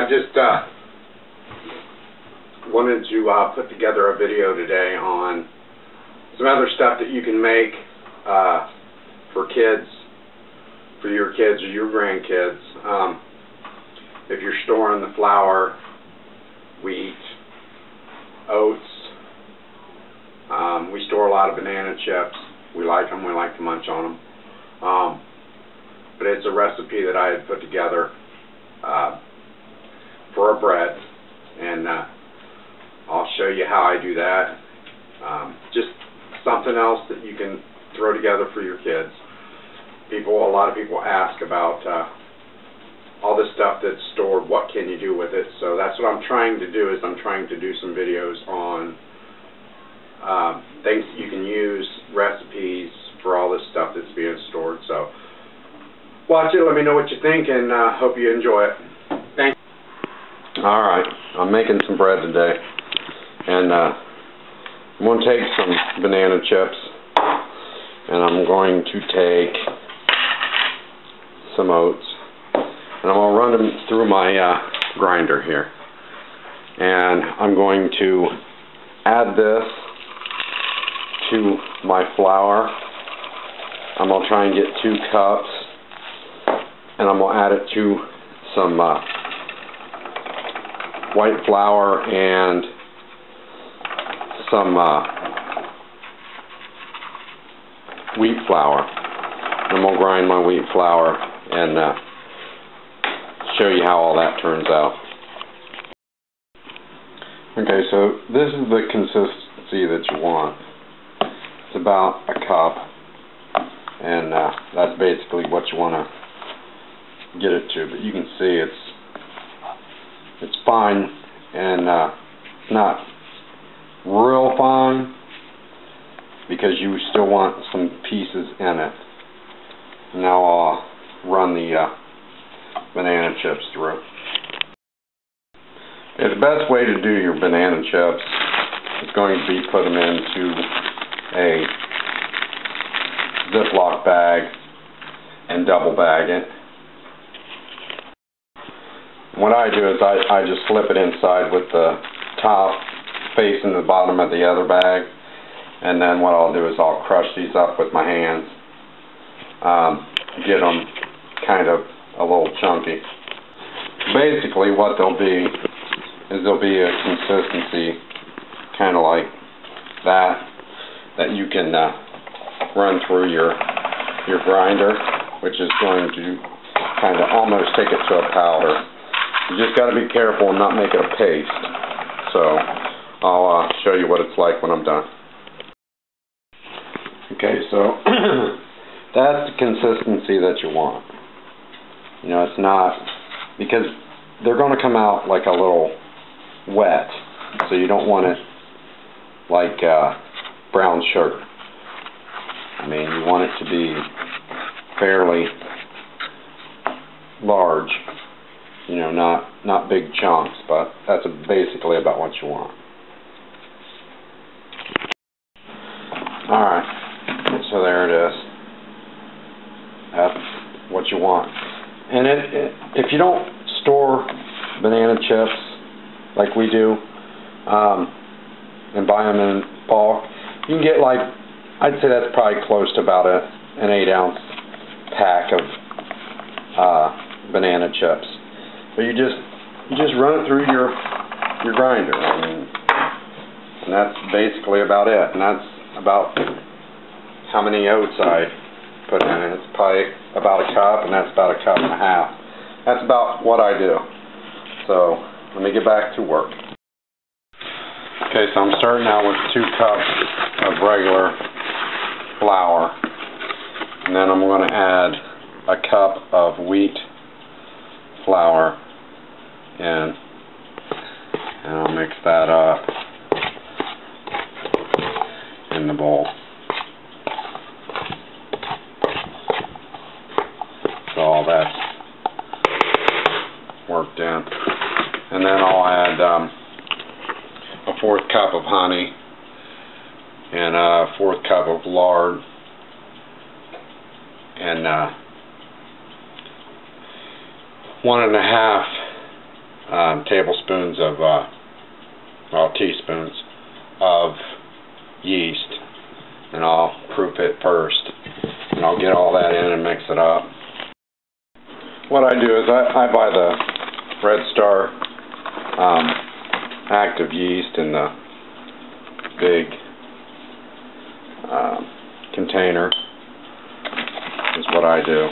just wanted to put together a video today on some other stuff that you can make for kids, for your kids or your grandkids. If you're storing the flour, wheat, oats, we store a lot of banana chips. We like them. We like to munch on them. But it's a recipe that I had put together for a bread, and I'll show you how I do that. Just something else that you can throw together for your kids. A lot of people ask about all this stuff that's stored. What can you do with it? So that's what I'm trying to do. Is I'm trying to do some videos on things that you can use, recipes for all this stuff that's being stored. So watch it, let me know what you think, and hope you enjoy it. Thanks. Alright, I'm making some bread today, and I'm going to take some banana chips, and I'm going to take some oats, and I'm going to run them through my grinder here. And I'm going to add this to my flour. I'm going to try and get 2 cups, and I'm going to add it to some white flour and some wheat flour. I'm going to grind my wheat flour and show you how all that turns out. Okay, so this is the consistency that you want. It's about a cup, and that's basically what you want to get it to. But you can see it's fine, and not real fine, because you still want some pieces in it. Now I'll run the banana chips through. The best way to do your banana chips is going to be put them into a Ziploc bag and double bag it. What I do is I just slip it inside with the top facing the bottom of the other bag, and then what I'll do is I'll crush these up with my hands, get them kind of a little chunky. Basically what they'll be is there'll be a consistency kind of like that you can run through your grinder, which is going to kind of almost take it to a powder. You just got to be careful and not make it a paste. So I'll show you what it's like when I'm done. Okay, so that's the consistency that you want. You know, it's not, because they're going to come out like a little wet, so you don't want it like brown sugar. I mean, you want it to be fairly large, you know, not big chunks, but that's basically about what you want. Alright, so there it is. That's what you want. And if you don't store banana chips like we do, and buy them in bulk, you can get, like, I'd say that's probably close to about an 8-ounce pack of banana chips. But you just run it through your grinder, and that's basically about it. And that's about how many oats I put in it. It's probably about a cup, and that's about a cup and a half. That's about what I do. So let me get back to work. Okay, so I'm starting out with 2 cups of regular flour, and then I'm going to add a cup of wheat flour in, and I'll mix that up in the bowl. So all that's worked in, and then I'll add a 1/4 cup of honey and a 1/4 cup of lard, and 1 1/2 tablespoons of, well, teaspoons of yeast, and I'll proof it first, and I'll get all that in and mix it up. What I do is I buy the Red Star active yeast in the big container is what I do.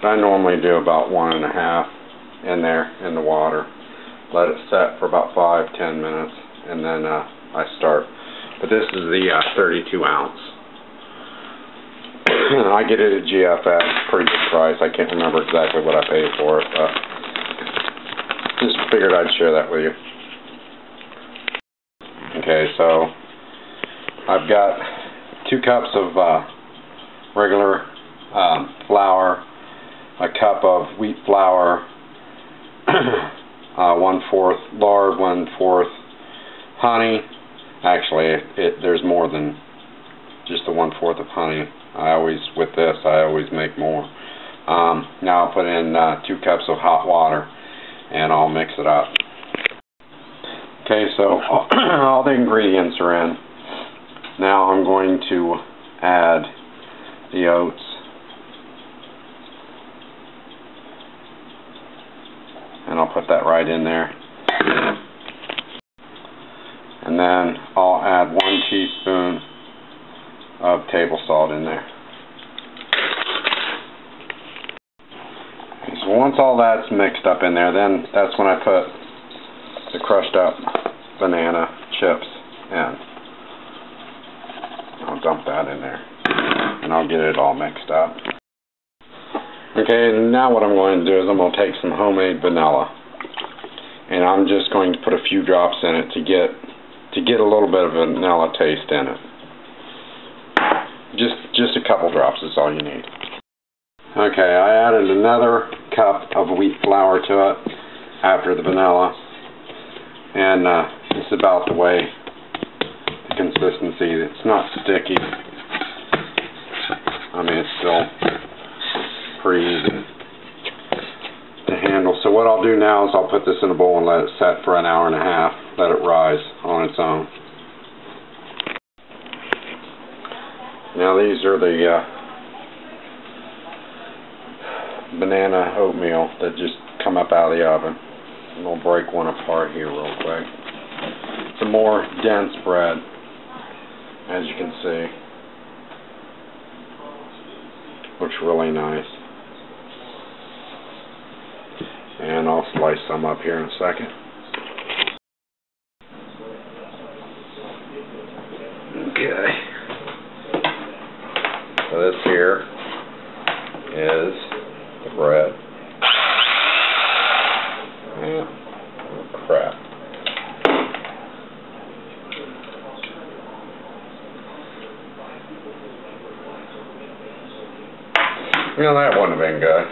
I normally do about 1.5 in there in the water. Let it set for about 5-10 minutes, and then I start. But this is the 32 ounce. I get it at GFX, pretty good price. I can't remember exactly what I paid for it, but just figured I'd share that with you. Okay, so I've got 2 cups of regular flour, a cup of wheat flour, 1/4 lard, 1/4 honey. Actually, there's more than just the 1/4 of honey. With this, I always make more. Now I'll put in 2 cups of hot water, and I'll mix it up. Okay, so all the ingredients are in. Now I'm going to add the oats. And I'll put that right in there. And then I'll add 1 teaspoon of table salt in there. So once all that's mixed up in there, then that's when I put the crushed up banana chips in. I'll dump that in there, and I'll get it all mixed up. Okay, and now what I'm going to do is I'm going to take some homemade vanilla, and I'm just going to put a few drops in it to get a little bit of vanilla taste in it. Just a couple drops is all you need. Okay, I added another cup of wheat flour to it after the vanilla, and it's about the way the consistency. It's not sticky. I mean, it's still pretty easy to handle. So what I'll do now is I'll put this in a bowl and let it set for 1.5 hours, let it rise on its own. Now these are the banana oatmeal that just come up out of the oven. And we'll break one apart here real quick. It's a more dense bread, as you can see. Looks really nice. And I'll slice some up here in a second. Okay. So this here is the bread. Yeah. Oh, crap. You know, that wouldn't have been good.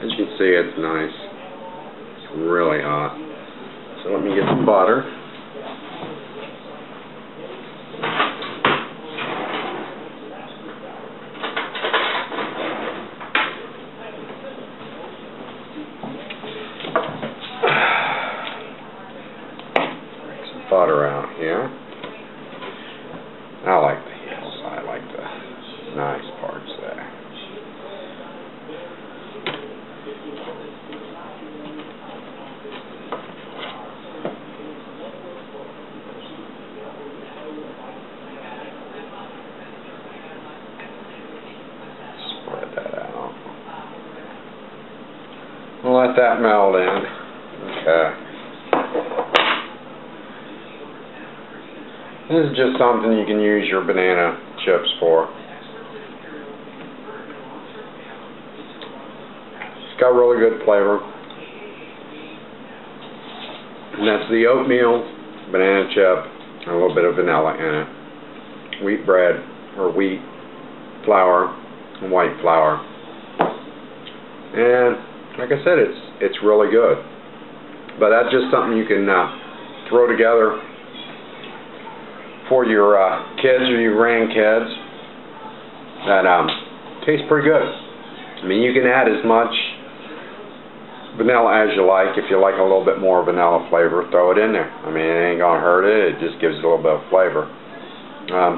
As you can see, it's nice. It's really hot. So let me get some butter. Break some butter out here. I like the hills. I like the nice parts there. let that melt in. Okay. This is just something you can use your banana chips for. It's got really good flavor. And that's the oatmeal, banana chip, and a little bit of vanilla in it. Wheat bread, or wheat flour, and white flour. And like I said, it's really good. But that's just something you can throw together for your kids or your grandkids. That tastes pretty good. I mean, you can add as much vanilla as you like. If you like a little bit more vanilla flavor, throw it in there. I mean, it ain't gonna hurt it. It just gives it a little bit of flavor.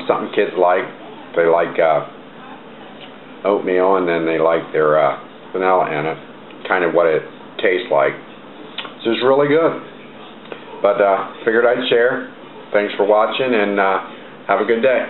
Something kids like. They like oatmeal, and then they like their vanilla in it. Kind of what it tastes like. So it's really good. But figured I'd share. Thanks for watching, and have a good day.